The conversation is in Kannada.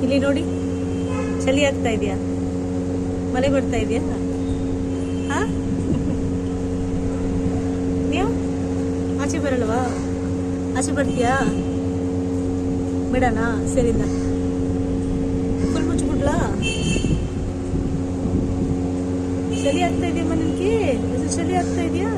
ಇಲ್ಲಿ ನೋಡಿ, ಚಳಿ ಆಗ್ತಾ ಇದೆಯಾ? ಮಳೆ ಬರ್ತಾ ಇದೆಯಾ? ಹಾ, ನೀವು ಆಚೆ ಬರಲ್ವಾ? ಆಚೆ ಬರ್ತೀಯಾ? ಬಿಡೋಣ, ಸರಿನಾ? ಫುಲ್ ಮುಚ್ಚಿಬಿಡ್ಲಾ? ಚಳಿ ಆಗ್ತಾ ಇದೆಯಮ್ಮ ನಿನ್ಗೆ? ಚಳಿ ಆಗ್ತಾ ಇದೆಯಾ?